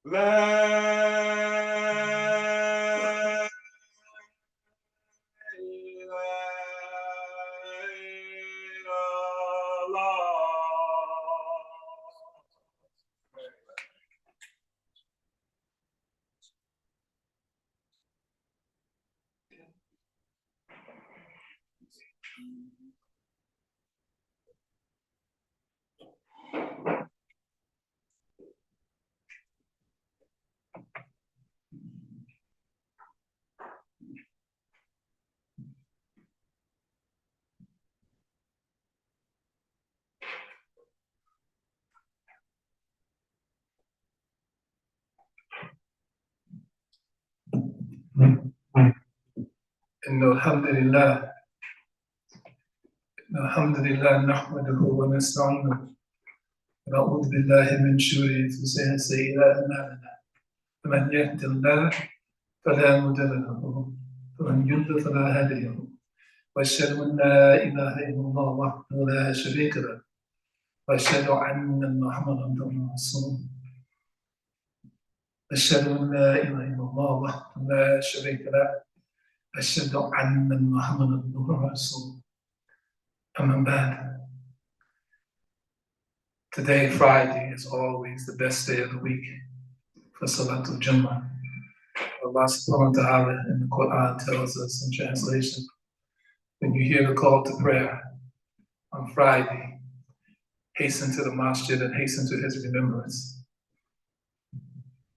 La إن الحمد لله نحمده ونستعينه ونعوذ بالله من شرور أنفسنا وسيئات أعمالنا من يهد الله فلا مضل له ومن يضلل فلا هادي له وأشهد أن لا إله إلا الله وحده لا شريك له وأشهد أن محمدا عبده ورسوله أشهد أن لا إله إلا الله وحده لا شريك له أشهد أن محمدا عبده ورسوله أما بعد. Today, Friday, is always the best day of the week for Salatul Jumu'ah. Allah subhanahu wa ta'ala in the Quran tells us in translation, when you hear the call to prayer on Friday, hasten to the masjid and hasten to his remembrance.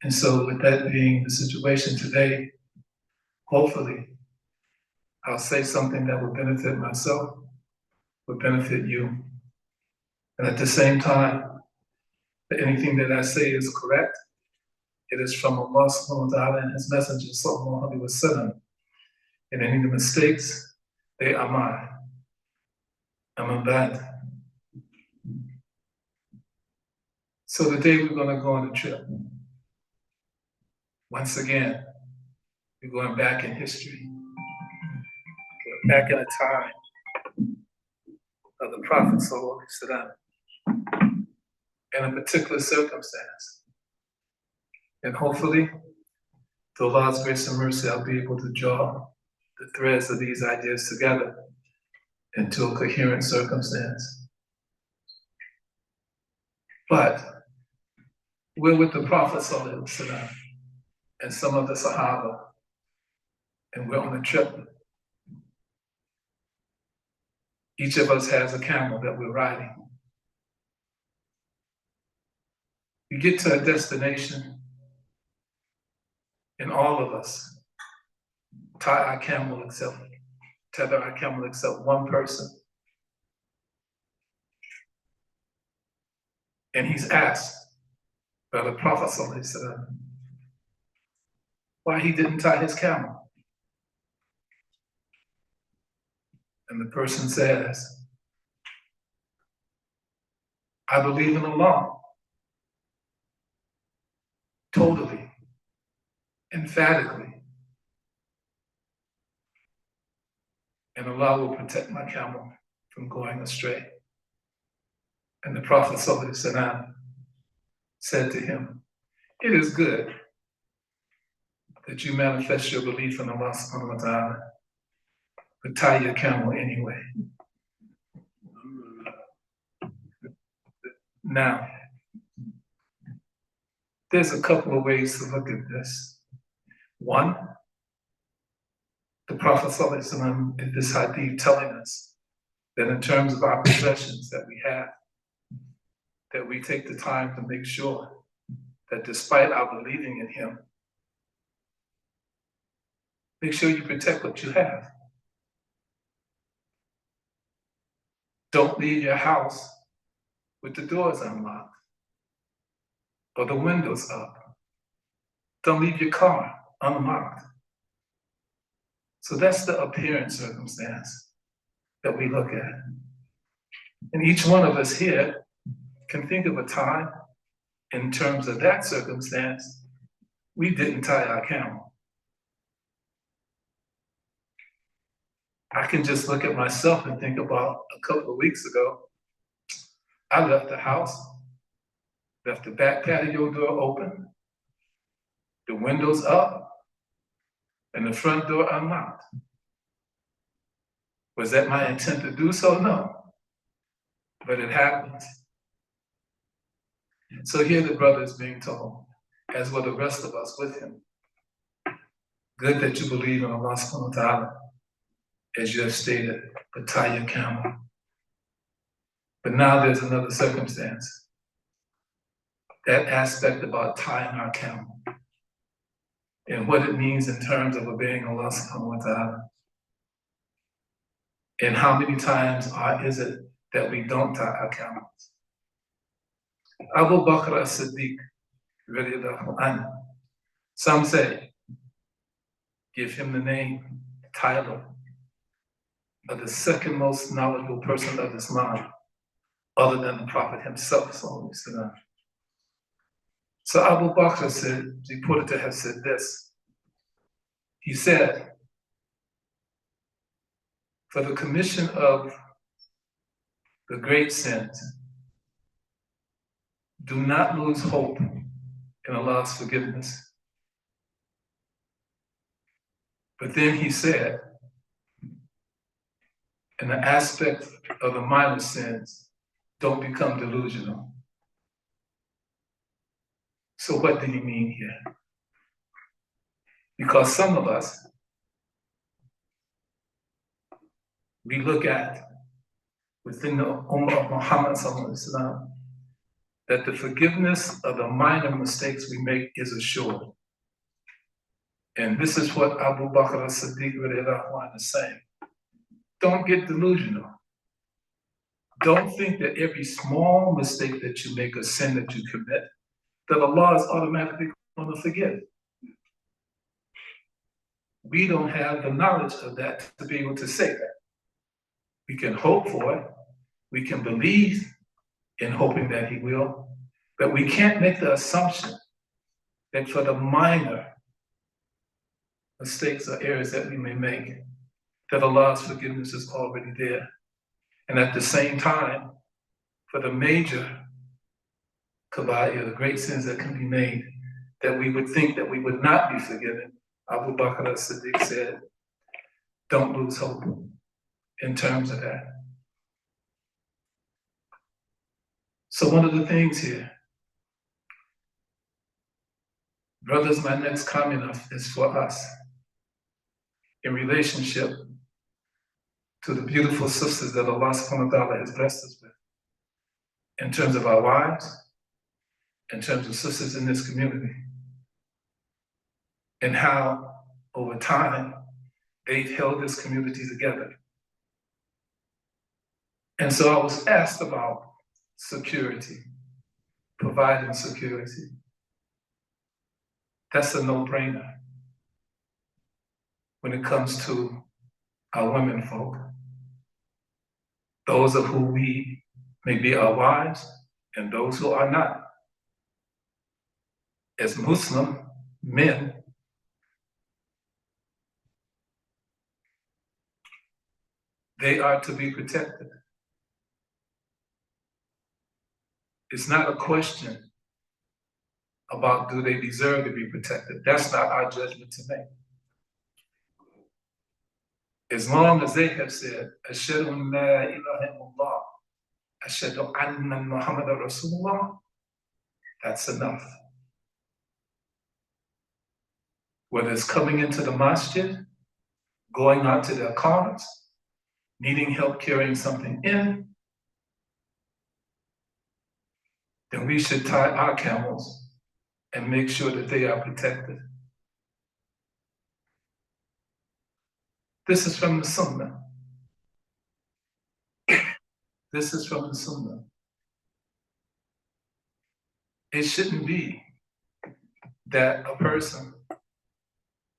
And so with that being the situation today, hopefully I'll say something that will benefit myself, will benefit you. And at the same time, that anything that I say is correct, it is from Allah subhanahu wa ta'ala and his messenger sallallahu alaihi wasallam. And any of the mistakes, they are mine. I'm bad. So today we're going to go on a trip. Once again, we're going back in history. We're back in a time of the Prophet sallallahu alaihi wasallam, in a particular circumstance. And hopefully, through Allah's grace and mercy, I'll be able to draw the threads of these ideas together into a coherent circumstance. But we're with the Prophet ﷺ and some of the Sahaba, and we're on a trip. Each of us has a camel that we're riding. We get to a destination, and all of us tether our camel except one person. And he's asked by the Prophet ﷺ why he didn't tie his camel. And the person says, I believe in Allah. Totally, emphatically. And Allah will protect my camel from going astray. And the Prophet ﷺ said to him, it is good that you manifest your belief in Allah subhanahu wa ta'ala, but tie your camel anyway. Now, there's a couple of ways to look at this. One, the Prophet ﷺ in this hadith telling us that in terms of our possessions that we have, that we take the time to make sure that despite our believing in him, make sure you protect what you have. Don't leave your house with the doors unlocked or the windows up. Don't leave your car unlocked. So that's the apparent circumstance that we look at. And each one of us here can think of a time in terms of that circumstance, we didn't tie our camel. I can just look at myself and think about a couple of weeks ago, I left the house, left the back patio door open, the windows up, and the front door unlocked. Was that my intent to do so? No. But it happens. So here the brother is being told, as were the rest of us with him, good that you believe in Allah subhanahu wa ta'ala, as you have stated, but tie your camel. But now there's another circumstance. That aspect about tying our camel and what it means in terms of obeying Allah subhanahu wa ta'ala. And how many times is it that we don't tie our camels? Abu Bakr as-Siddiq, radiallahu anhu, some say, give him the name, title of the second most knowledgeable person of Islam, other than the Prophet himself. So Abu Bakr said, reported to have said this. He said, for the commission of the great sins, do not lose hope in Allah's forgiveness. But then he said, in the aspect of the minor sins, don't become delusional. So what did he mean here? Because some of us, we look at within the Ummah of Muhammad Saiful-Islam that the forgiveness of the minor mistakes we make is assured. And this is what Abu Bakr as-Siddiq is saying. Don't get delusional. Don't think that every small mistake that you make, a sin that you commit, that Allah is automatically going to forgive. We don't have the knowledge of that to be able to say that. We can hope for it. We can believe in hoping that He will, but we can't make the assumption that for the minor mistakes or errors that we may make, that Allah's forgiveness is already there. And at the same time, for the major kabair, the great sins that can be made, that we would think that we would not be forgiven, Abu Bakr as-Siddiq said, don't lose hope in terms of that. So one of the things here, brothers, my next comment is for us in relationship to the beautiful sisters that Allah subhanahu wa ta'ala has blessed us with, in terms of our wives, in terms of sisters in this community, and how over time they've held this community together. And so I was asked about security, providing security. That's a no-brainer when it comes to our women folk, those of who we may be our wives and those who are not. As Muslim men, they are to be protected. It's not a question about do they deserve to be protected. That's not our judgment to make. As long as they have said, Ashhadu an la ilaha illallah, Ashhadu anna Muhammadan Rasulullah, that's enough. Whether it's coming into the masjid, going out to their cars, needing help carrying something in, then we should tie our camels and make sure that they are protected. This is from the Sunnah. This is from the Sunnah. It shouldn't be that a person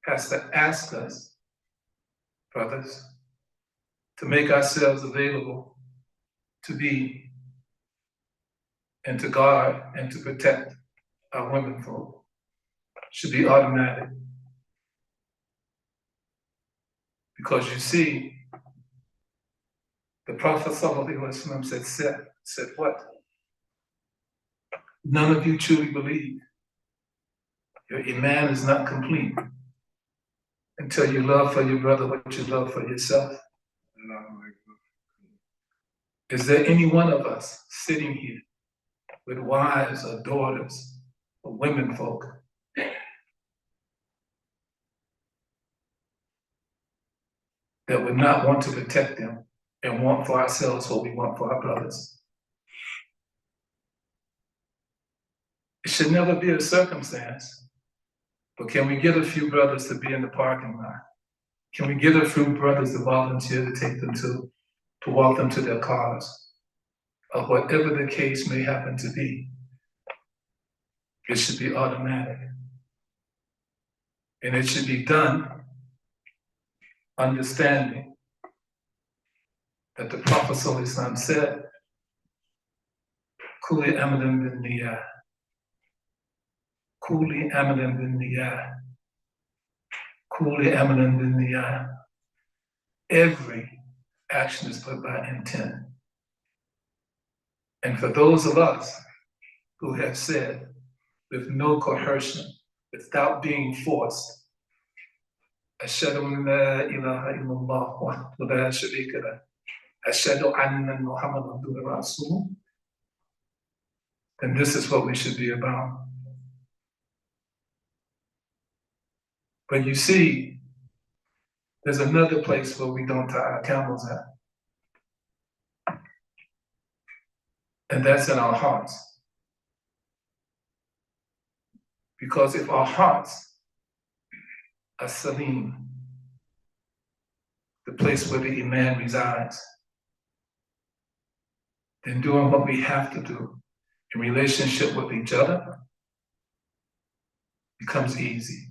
has to ask us, brothers, to make ourselves available to be and to guard and to protect our women folk. Should be automatic. Because you see, the Prophet ﷺ said what? None of you truly believe Your iman is not complete until you love for your brother what you love for yourself. Is there any one of us sitting here with wives or daughters or women folk that would not want to protect them and want for ourselves what we want for our brothers? It should never be a circumstance, but can we get a few brothers to be in the parking lot? Can we get a few brothers to volunteer to take them to walk them to their cars? Or whatever the case may happen to be, it should be automatic. And it should be done understanding that the Prophet ﷺ said, Kuli amalan bin niyah. Kuli amalan bin niyah. Kuli amalan bin niyah. Every action is put by intent. And for those of us who have said, with no coercion, without being forced, Ashhadu an la ilaha illallah wa la sharika lah. Ashhadu anna Muhammadan Rasul. And this is what we should be about. But you see, there's another place where we don't tie our camels at. And that's in our hearts. Because if our hearts are salim, the place where the iman resides, then doing what we have to do in relationship with each other becomes easy.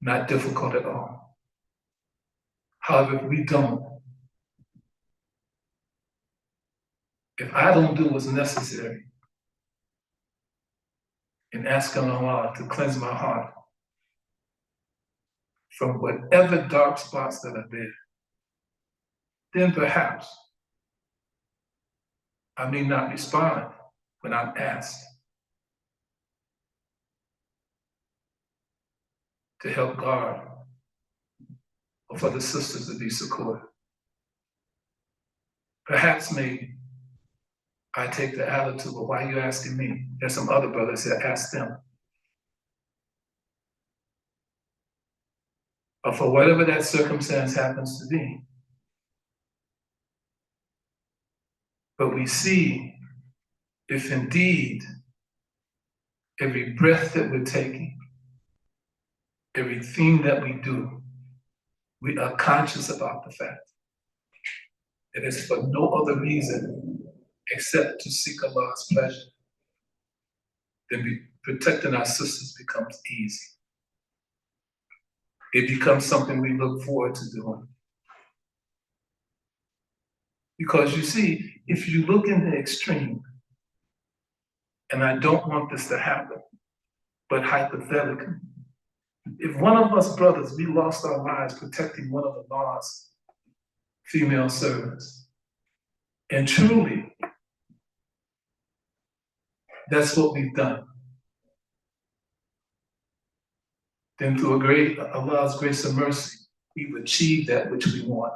Not difficult at all. However, if we don't, if I don't do what's necessary in asking Allah to cleanse my heart from whatever dark spots that are there, then perhaps I may not respond when I'm asked to help guard or for the sisters to be supported. Perhaps maybe I take the attitude, well, why are you asking me? There's some other brothers that ask them. Or for whatever that circumstance happens to be. But we see if indeed every breath that we're taking, everything that we do, we are conscious about the fact that it's for no other reason except to seek Allah's pleasure, then protecting our sisters becomes easy. It becomes something we look forward to doing. Because you see, if you look in the extreme, and I don't want this to happen, but hypothetically, if one of us brothers, we lost our lives protecting one of Allah's female servants, and truly, that's what we've done, then through Allah's grace and mercy, we've achieved that which we want.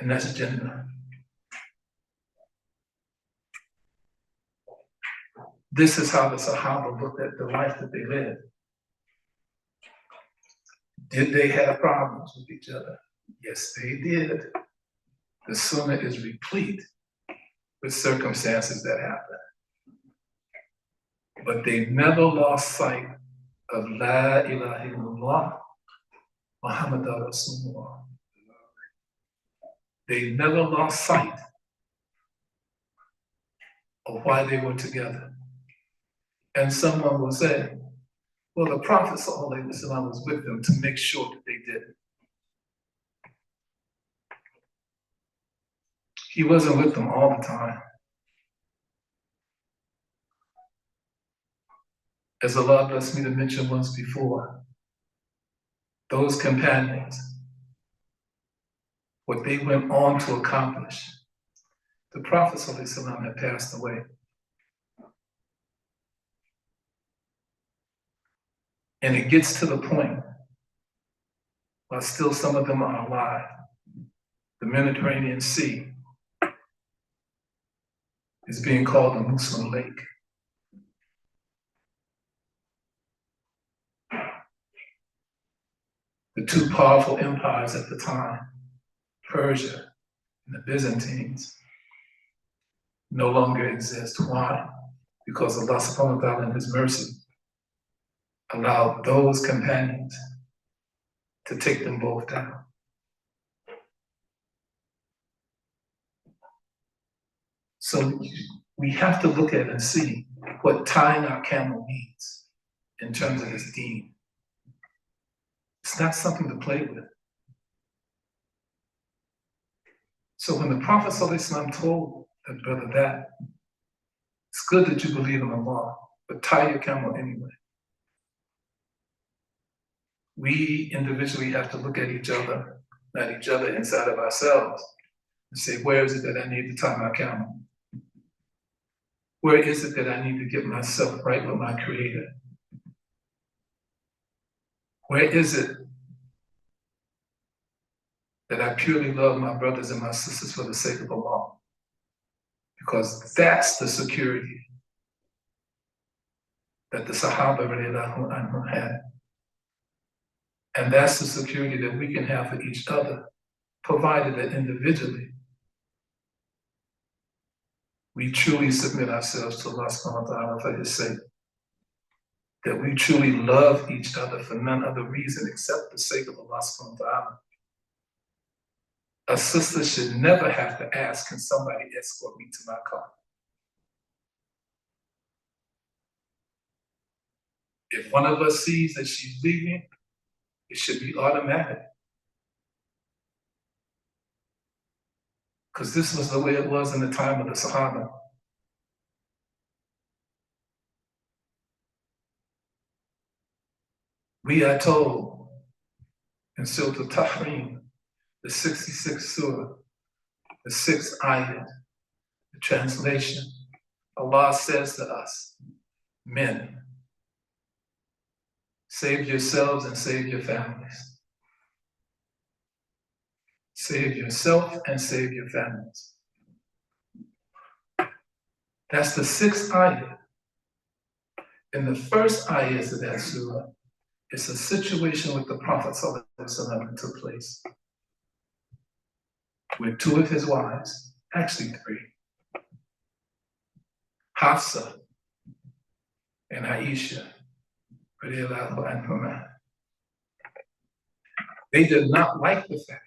And that's Jannah. This is how the Sahaba looked at the life that they lived. Did they have problems with each other? Yes, they did. The Sunnah is replete with circumstances that happen. But they never lost sight of La ilaha illallah, Muhammadan Rasulullah. They never lost sight of why they were together. And someone will say, well, the Prophet ﷺ was with them to make sure that they did it. He wasn't with them all the time. As Allah blessed me to mention once before, those companions, what they went on to accomplish, the Prophet ﷺ had passed away. And it gets to the point, while still some of them are alive, the Mediterranean Sea is being called the Muslim Lake. The two powerful empires at the time, Persia and the Byzantines, no longer exist. Why? Because Allah subhanahu wa ta'ala in His mercy allowed those companions to take them both down. So we have to look at and see what tying our camel means in terms of this deen. It's not something to play with. So when the Prophet ﷺ told that brother that, it's good that you believe in Allah, but tie your camel anyway. We individually have to look at each other inside of ourselves, and say, where is it that I need to tie my camel? Where is it that I need to get myself right with my Creator? Where is it that I purely love my brothers and my sisters for the sake of Allah? Because that's the security that the Sahaba radiallahu anhum had. And that's the security that we can have for each other, provided that individually we truly submit ourselves to Allah subhanahu wa ta'ala for His sake. That we truly love each other for none other reason except the sake of Allah subhanahu wa ta'ala. A sister should never have to ask, can somebody escort me to my car? If one of us sees that she's leaving, it should be automatic. Because this was the way it was in the time of the Sahaba. We are told in Surah Al-Tahrim, the 66th surah, the 6th ayat, the translation, Allah says to us, men, save yourselves and save your families. Save yourself and save your families. That's the 6th ayat. In the first ayat of that surah, it's a situation with the Prophet ﷺ took place, with two of his wives, actually three, Hafsa and Aisha, radiallahu anhuma. They did not like the fact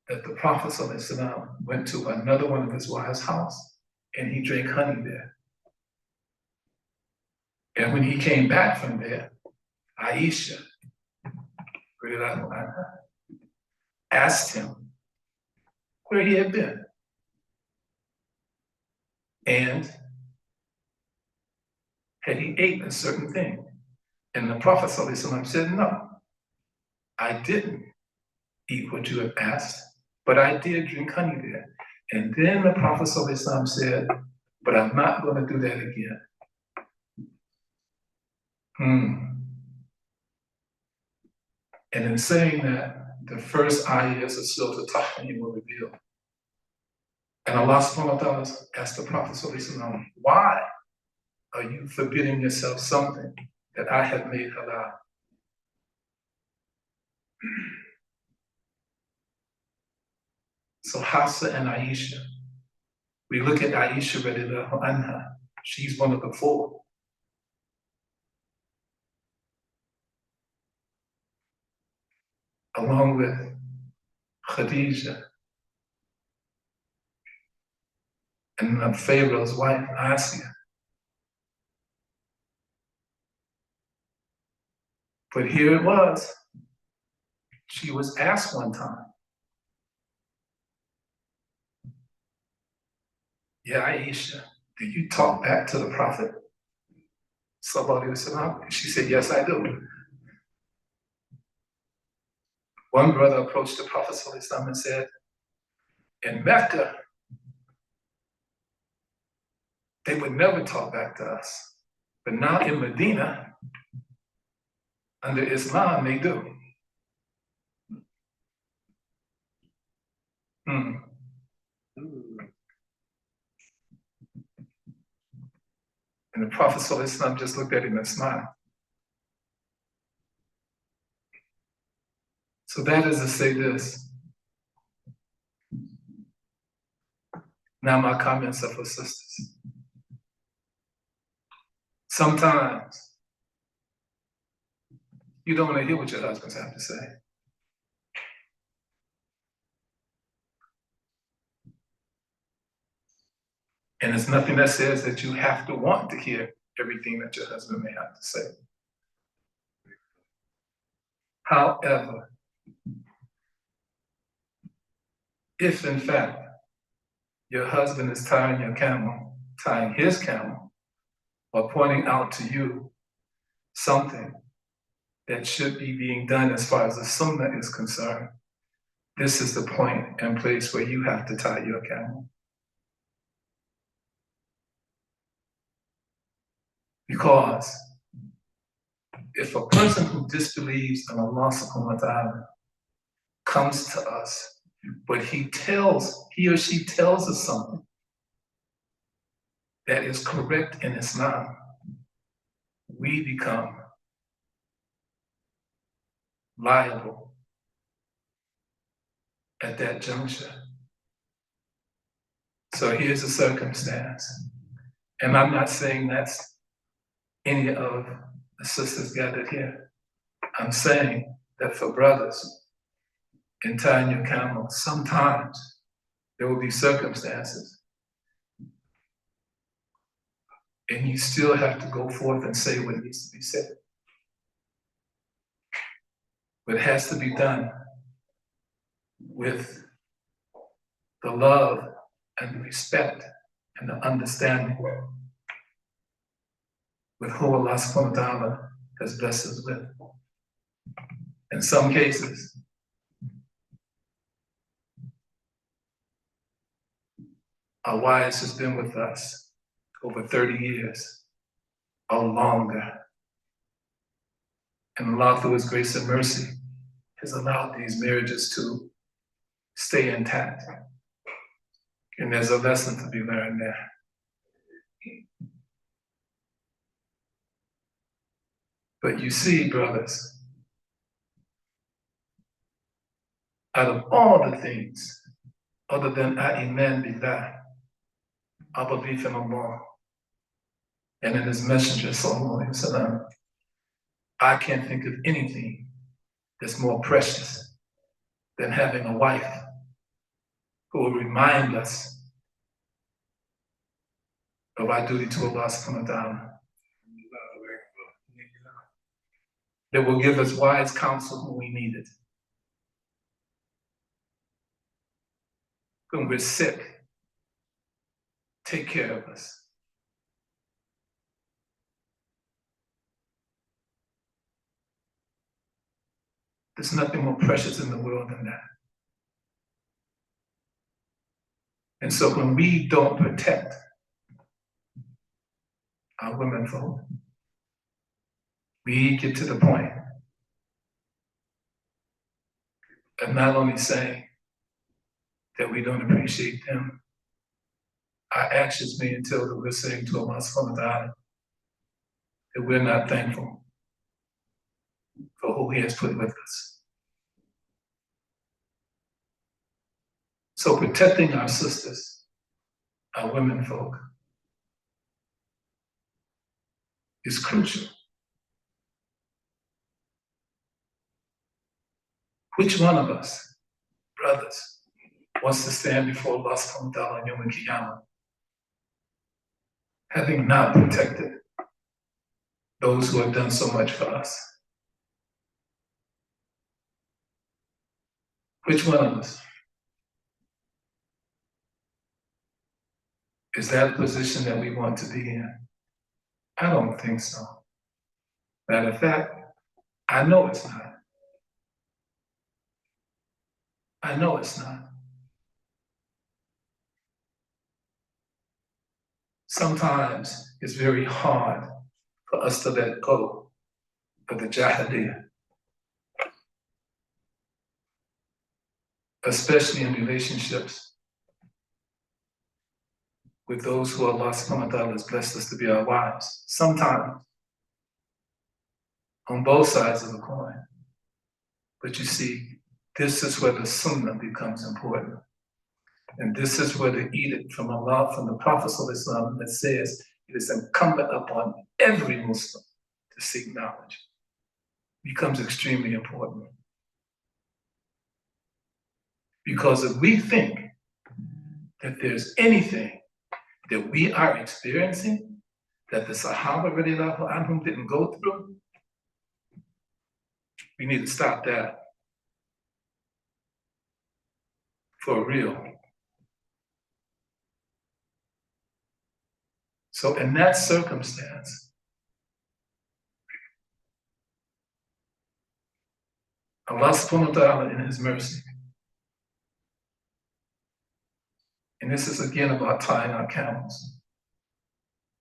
that the Prophet ﷺ went to another one of his wives' house and he drank honey there. And when he came back from there, Aisha, radiallahu anha, asked him where he had been. And had he ate a certain thing? And the Prophet ﷺ said, no, I didn't eat what you have asked, but I did drink honey there. And then the Prophet ﷺ said, but I'm not going to do that again. And in saying that, the first ayahs of Surah Al-Tahrim were revealed. And Allah subhanahu wa ta'ala asked the Prophet ﷺ, why are you forbidding yourself something that I have made halal? So Hafsa and Aisha, we look at Aisha radiallahu anha, she's one of the four. Along with Khadija and Pharaoh's wife, Asiya. But here it was. She was asked one time, yeah, Aisha, do you talk back to the Prophet? Sallallahu Alaihi Wasallam? She said, yes, I do. One brother approached the Prophet Sallallahu Alaihi Wasallam and said, in Mecca, they would never talk back to us. But now in Medina, Under Islam, they do. Hmm. And the Prophet ﷺ just looked at him and smiled. So that is to say this. Now my comments are for sisters. Sometimes you don't want to hear what your husbands have to say. And there's nothing that says that you have to want to hear everything that your husband may have to say. However, if in fact your husband is tying his camel, or pointing out to you something that should be being done as far as the sunnah is concerned, this is the point and place where you have to tie your camel. Because if a person who disbelieves in Allah subhanahu wa ta'ala comes to us, but he or she tells us something that is correct in Islam, we become liable at that juncture. So here's the circumstance. And I'm not saying that's any of the sisters gathered here. I'm saying that for brothers, in tying your camel, sometimes there will be circumstances and you still have to go forth and say what needs to be said. But it has to be done with the love and the respect and the understanding with who Allah subhanahu wa ta'ala has blessed us with. In some cases, our wives has been with us over 30 years or longer. And Allah, through His grace and mercy, has allowed these marriages to stay intact. And there's a lesson to be learned there. But you see, brothers, out of all the things, other than Iman Billah, our belief in Allah and in His Messenger, Sallallahu Alaihi Wasallam, I can't think of anything that's more precious than having a wife who will remind us of our duty to Allah subhanahu wa ta'ala, that will give us wise counsel when we need it. When we're sick, take care of us. There's nothing more precious in the world than that. And so when we don't protect our women folk, we get to the point of not only saying that we don't appreciate them, our actions may entail that we're saying to Allah subhanahu wa ta'ala that we're not thankful for who He has put with us. So protecting our sisters, our women folk, is crucial. Which one of us, brothers, wants to stand before Allah subhanahu wa ta'ala on Yom Qiyamah, having not protected those who have done so much for us? Which one of us? Is that a position that we want to be in? I don't think so. Matter of fact, I know it's not. I know it's not. Sometimes it's very hard for us to let go of the Jahiliyyah, especially in relationships with those who Allah subhanahu wa ta'ala has blessed us to be our wives. Sometimes on both sides of the coin. But you see, this is where the sunnah becomes important. And this is where the edict from Allah, from the Prophet ﷺ, that says it is incumbent upon every Muslim to seek knowledge, becomes extremely important. Because if we think that there's anything that we are experiencing that the Sahaba radiallahu anhum didn't go through, we need to stop that for real. So in that circumstance, Allah subhanahu wa ta'ala in His mercy, and this is again about tying our camels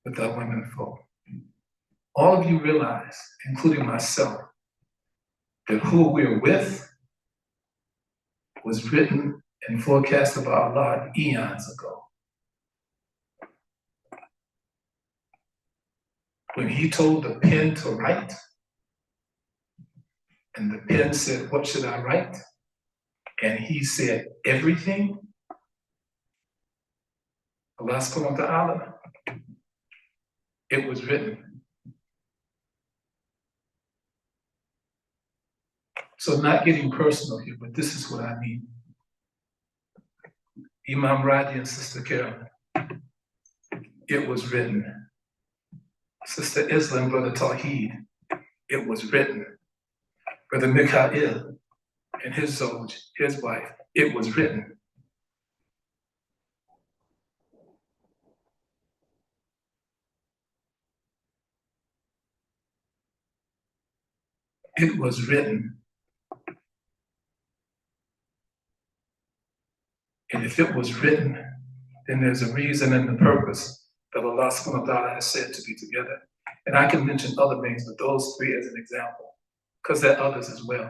with our women folk. All of you realize, including myself, that who we're with was written and forecasted by Allah eons ago. When He told the pen to write, and the pen said, what should I write? And He said, everything. Allah subhanahu wa ta'ala, it was written. So not getting personal here, but this is what I mean. Imam Radi and Sister Carolyn, it was written. Sister Islam, Brother Tawheed, it was written. Brother Mikhail and his Zoj, his wife, it was written. It was written. And if it was written, then there's a reason and a purpose that Allah subhanahu wa ta'ala has said to be together. And I can mention other things, but those three as an example, because there are others as well.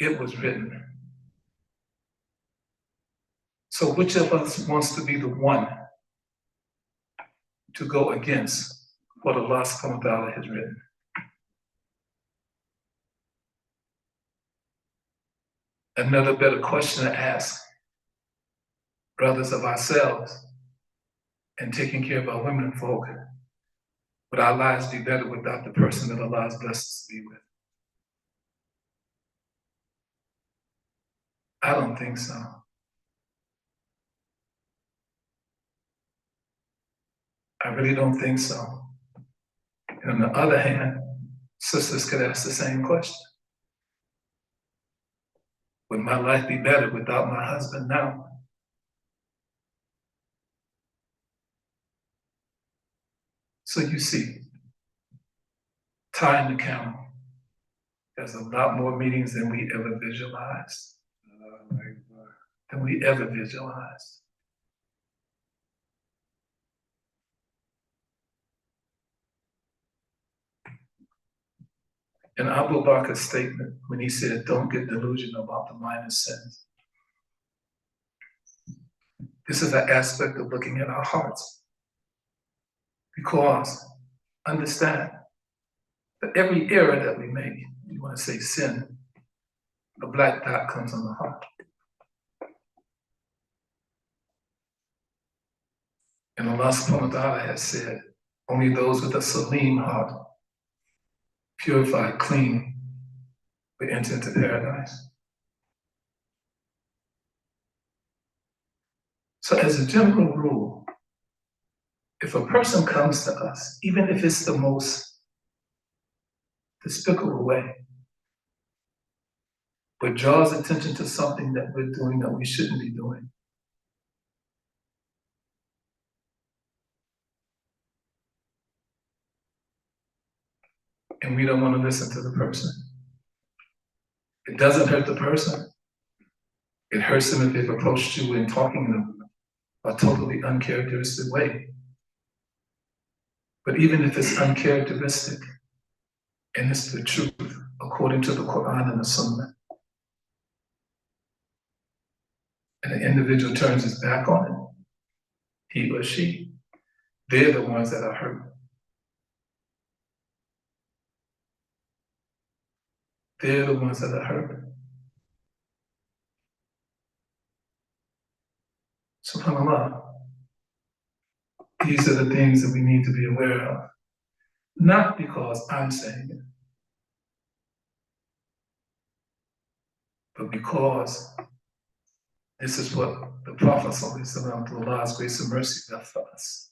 It was written. So which of us wants to be the one to go against what Allah subhanahu wa ta'ala has written? Another better question to ask, brothers of ourselves, and taking care of our women and folk, would our lives be better without the person that Allah has blessed us to be with? I don't think so. I really don't think so. And on the other hand, sisters could ask the same question. Would my life be better without my husband now? So you see, tying the camel, there's a lot more meanings than we ever visualized. Than we ever visualized. In Abu Bakr's statement, when he said, don't get delusional about the minor sins, this is an aspect of looking at our hearts. Because understand that every error that we make, you want to say sin, a black dot comes on the heart. And Allah subhanahu wa ta'ala has said, only those with a salim heart, purified, clean, will enter into paradise. So as a general rule, if a person comes to us, even if it's the most despicable way, but draws attention to something that we're doing that we shouldn't be doing, and we don't want to listen to the person, it doesn't hurt the person. It hurts them if they've approached you and talking in a totally uncharacteristic way. But even if it's uncharacteristic and it's the truth according to the Quran and the Sunnah, and the individual turns his back on it, he or she, they're the ones that are hurt. They're the ones that are hurt. SubhanAllah, these are the things that we need to be aware of. Not because I'm saying it, but because this is what the Prophet ﷺ, through Allah's grace and mercy, left for us.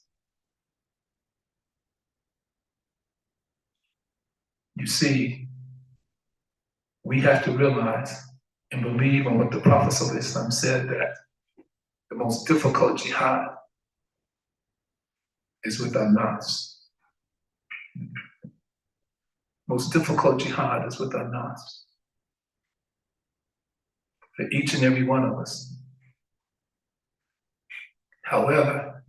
You see, we have to realize and believe in what the Prophet ﷺ said, that the most difficult jihad is with our nafs. Most difficult jihad is with our nafs. For each and every one of us. However,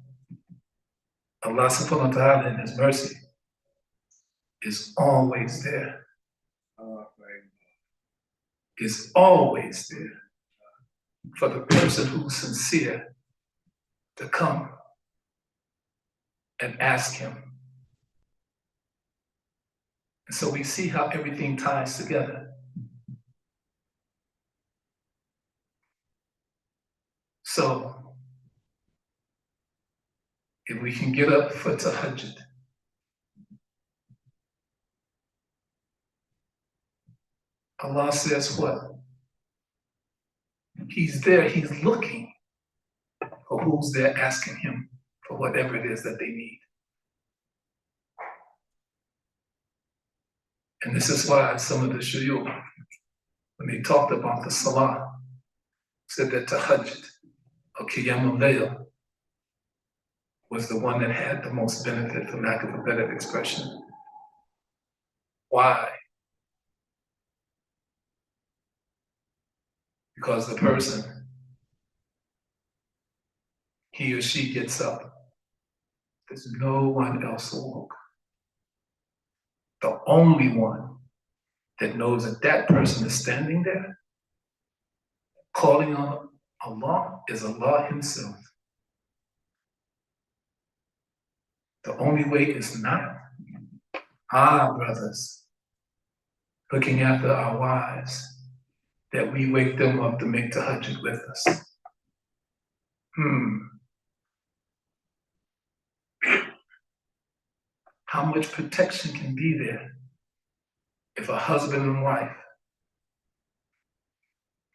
Allah subhanahu wa ta'ala in His mercy is always there. Is always there for the person who's sincere to come and ask Him. And so we see how everything ties together. So, if we can get up for tahajjud, Allah says what? He's there, He's looking for who's there asking Him for whatever it is that they need. And this is why some of the shuyukh, when they talked about the salah, said that tahajjud, or qiyamul layl, was the one that had the most benefit, for lack of a better expression. Why? Because the person, he or she gets up, there's no one else awoke. The only one that knows that that person is standing there, calling on Allah, is Allah Himself. The only way is not our brothers looking after our wives, that we wake them up to make tahajjud with us. How much protection can be there if a husband and wife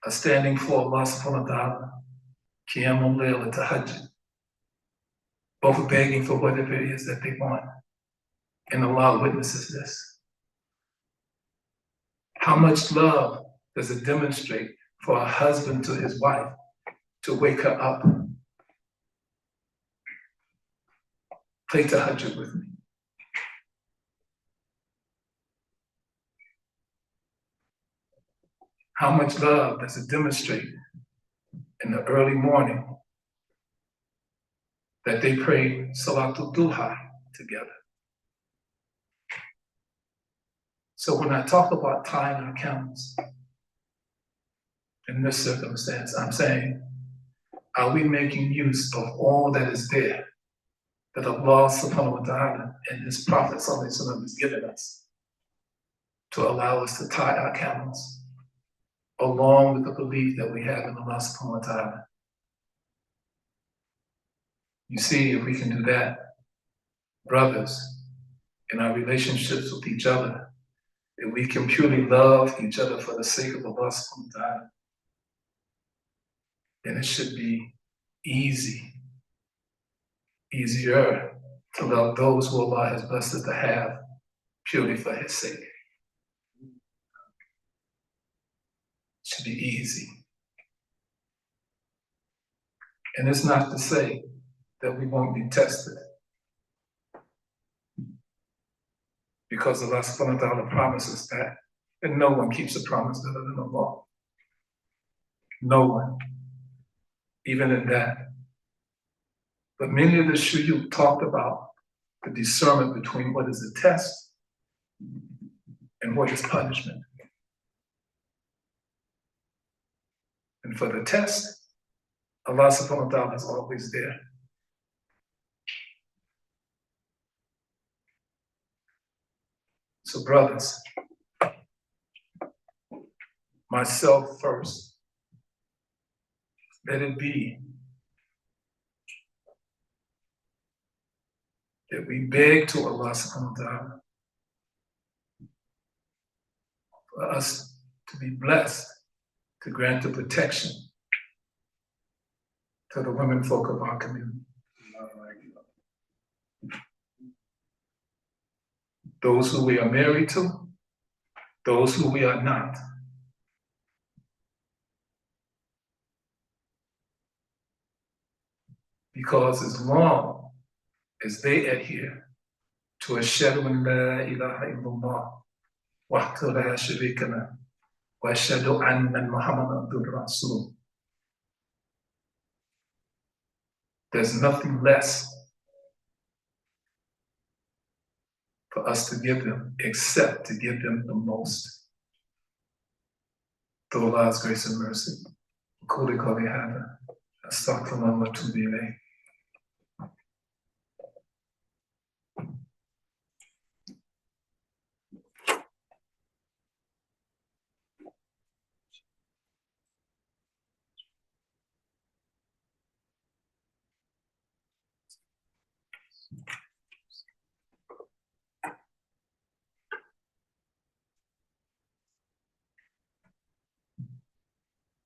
are standing for Allah subhanahu wa ta'ala, qiyamul layl and tahajjud, both begging for whatever it is that they want, and Allah witnesses this. How much love does it demonstrate for a husband to his wife to wake her up? Play tahajjud with me. How much love does it demonstrate in the early morning that they pray Salatul Duha together? So when I talk about tying our camels in this circumstance, I'm saying, are we making use of all that is there that Allah subhanahu wa ta'ala and His Prophet sallallahu alaihi wasallam has given us to allow us to tie our camels, along with the belief that we have in Allah subhanahu wa ta'ala? You see, if we can do that, brothers, in our relationships with each other, if we can purely love each other for the sake of Allah subhanahu wa ta'ala, then it should be easier to love those who Allah has blessed us to have purely for His sake. It should be easy. And it's not to say that we won't be tested, because Allah subhanahu wa ta'ala promises that, and no one keeps a promise other than Allah. No one, even in that. But many of the shuyukh talked about the discernment between what is a test and what is punishment. And for the test, Allah subhanahu wa ta'ala is always there. So brothers, myself first, let it be that we beg to Allah subhanahu wa ta'ala for us to be blessed, to grant the protection to the women folk of our community. Those who we are married to, those who we are not. Because as long as they adhere to Ashhadu an la ilaha illallah wahdahu la sharika lahu wa ashhadu anna Muhammadan abduhu wa rasuluh, there's nothing less for us to give them except to give them the most. Through Allah's grace and mercy. Quli qawli hadha, astaghfirullah wa atubu ilayh.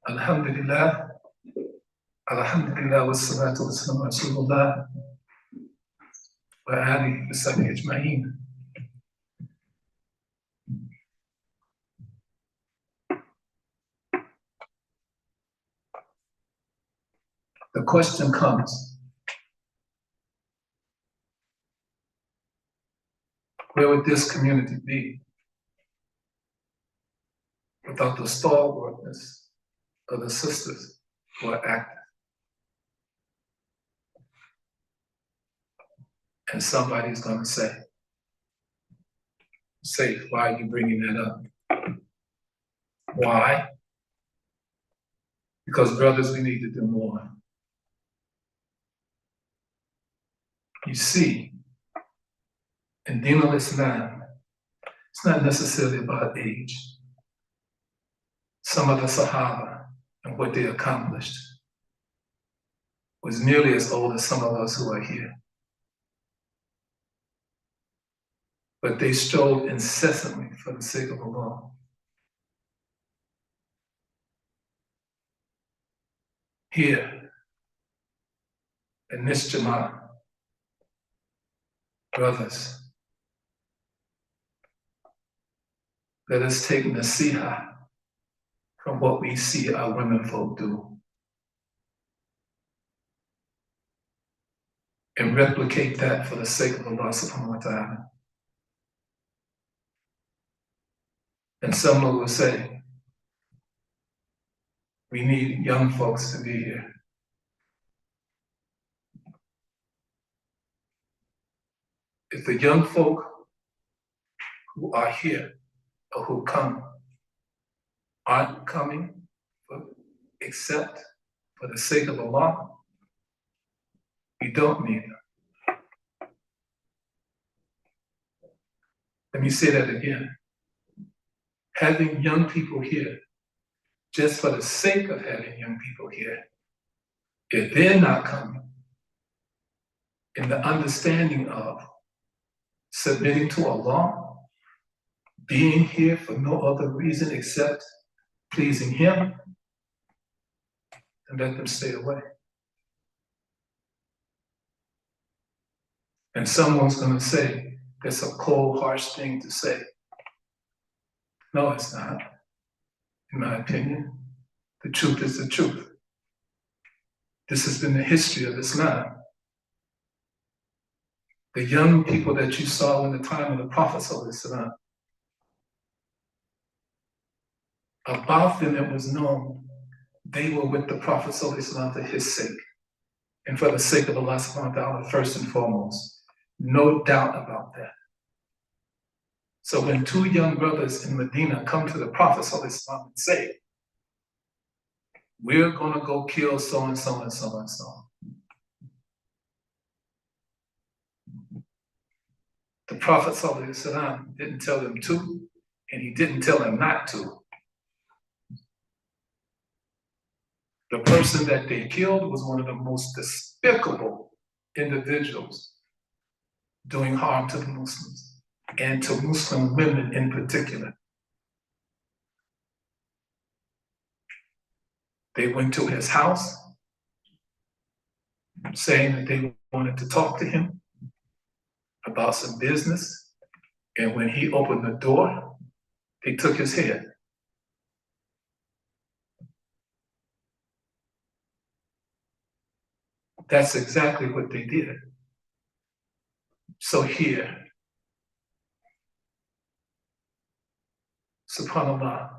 Alhamdulillah, alhamdulillah, wa salatu wa salam Rasulullah wa alihi wa sahbihi ajma'in. The question comes, where would this community be without the stalwartness of the sisters who are active? And somebody's going to say, Saif, why are you bringing that up? Why? Because brothers, we need to do more. You see, in Din al-Islam, it's not necessarily about age. Some of the Sahaba and what they accomplished was nearly as old as some of us who are here. But they strove incessantly for the sake of Allah. Here, in this Jumu'ah, brothers, let us take nasiha from what we see our women folk do and replicate that for the sake of Allah subhanahu wa ta'ala. And someone will say, we need young folks to be here. If the young folk who are here or who come aren't coming except for the sake of Allah, we don't need them. Let me say that again. Having young people here just for the sake of having young people here, if they're not coming in the understanding of submitting to Allah, being here for no other reason except pleasing Him, and let them stay away. And someone's going to say, that's a cold, harsh thing to say. No, it's not. In my opinion, the truth is the truth. This has been the history of Islam. The young people that you saw in the time of the Prophet ﷺ, about them it was known they were with the Prophet ﷺ for his sake and for the sake of Allah subhanahu wa ta'ala first and foremost. No doubt about that. So when two young brothers in Medina come to the Prophet ﷺ and say, we're going to go kill so and so and so and so, the Prophet ﷺ didn't tell them to, and he didn't tell them not to. The person that they killed was one of the most despicable individuals doing harm to the Muslims, and to Muslim women in particular. They went to his house, saying that they wanted to talk to him about some business, and when he opened the door, they took his head. That's exactly what they did. So here, subhanAllah,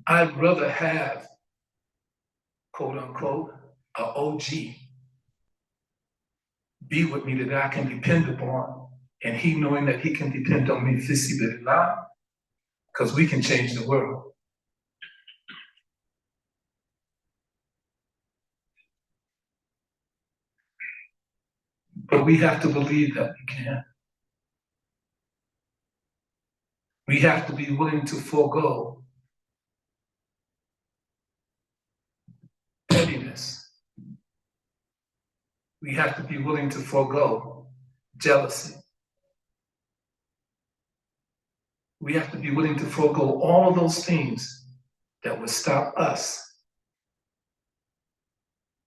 I'd rather have, quote unquote, an OG be with me that I can depend upon, and he knowing that he can depend on me, fisabilillah, because we can change the world. But we have to believe that we can. We have to be willing to forego pettiness. We have to be willing to forego jealousy. We have to be willing to forego all of those things that would stop us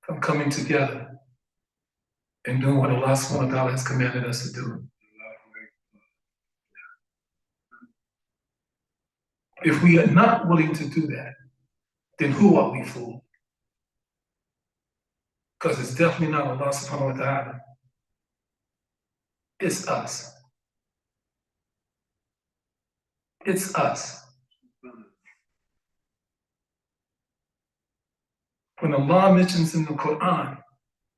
from coming together and doing what Allah subhanahu wa ta'ala has commanded us to do. If we are not willing to do that, then who are we for? Because it's definitely not Allah subhanahu wa ta'ala. It's us. It's us. When Allah mentions in the Quran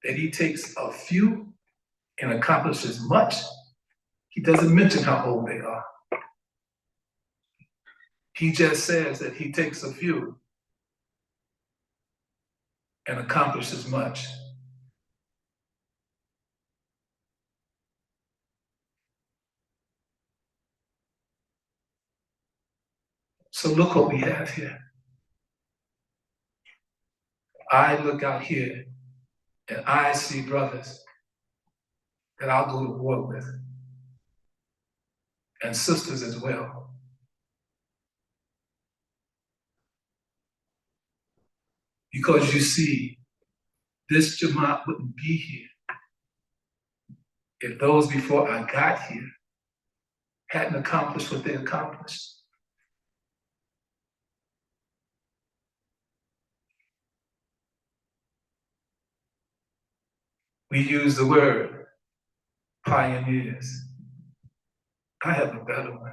that he takes a few and accomplishes much, he doesn't mention how old they are. He just says that he takes a few and accomplishes much. So look what we have here. I look out here and I see brothers that I'll go to war with, and sisters as well. Because you see, this Jumu'ah wouldn't be here if those before I got here hadn't accomplished what they accomplished. We use the word pioneers. I have a better one.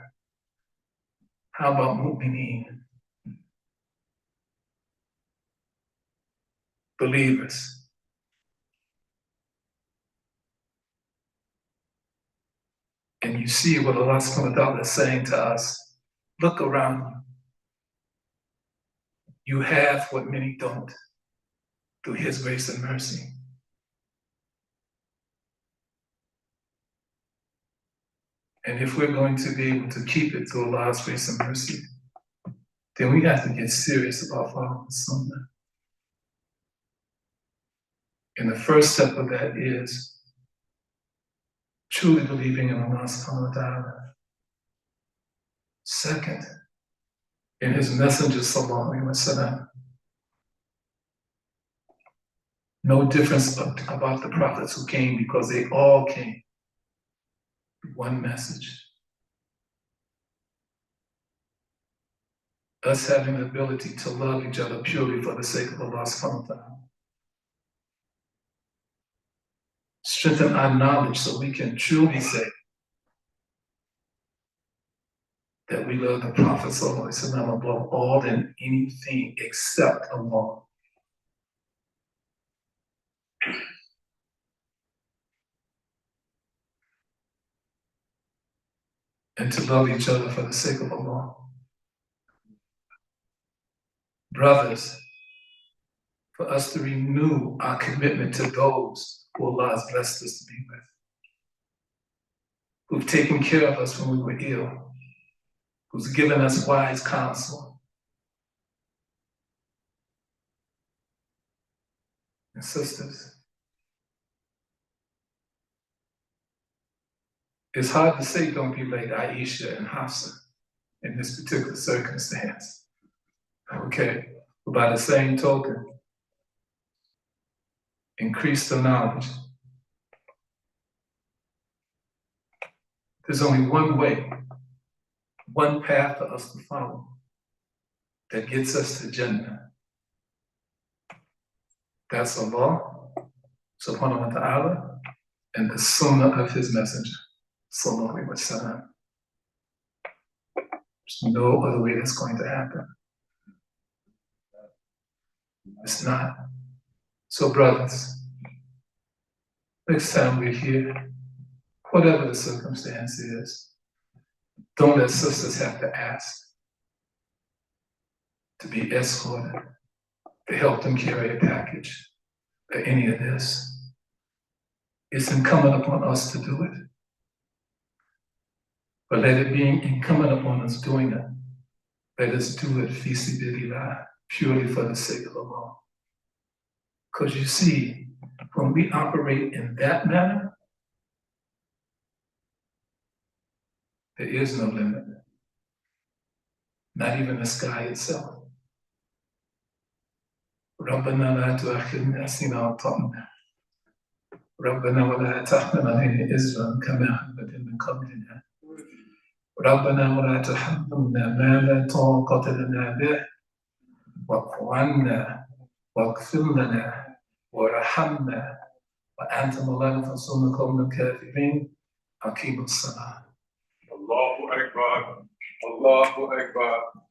How about mu'mineen? Believers. And you see what Allah subhanahu wa ta'ala is saying to us. Look around you. You have what many don't through his grace and mercy. And if we're going to be able to keep it through Allah's grace and mercy, then we have to get serious about following the Sunnah. And the first step of that is truly believing in Allah subhanahu wa ta'ala. Second, in his messenger sallallahu alaihi wasallam. No difference about the prophets who came, because they all came with one message. Us having the ability to love each other purely for the sake of Allah subhanahu wa ta'ala. Strengthen our knowledge so we can truly say that we love the Prophet sallallahu alaihi wasallam above all and anything except Allah. and to love each other for the sake of Allah. Brothers, for us to renew our commitment to those who Allah has blessed us to be with, who've taken care of us when we were ill, who's given us wise counsel. And sisters, it's hard to say don't be like Aisha and Hafsa in this particular circumstance. Okay, but by the same token, increase the knowledge. There's only one way, one path for us to follow that gets us to Jannah. That's Allah, subhanahu wa ta'ala, and the sunnah of his messenger, sallallahu alaihi wasallam. There's no other way that's going to happen. It's not. So brothers, next time we're here, whatever the circumstance is, don't let sisters have to ask to be escorted, to help them carry a package, or any of this. It's incumbent upon us to do it. But let it be incumbent upon us doing it. Let us do it fi sabilillah, purely for the sake of Allah. Because you see, when we operate in that manner, there is no limit. Not even the sky itself. ربنا لا تؤاخذنا إن أخطأنا ربنا ولا تحمل علينا إصرا كما حملت من قبلنا ربنا ولا تحملنا ما لا طاقة لنا به واعف عنا واغفر لنا وارحمنا وأنت مولانا فانصرنا قوم الكافرين أقيموا الصلاة. الله أكبر الله أكبر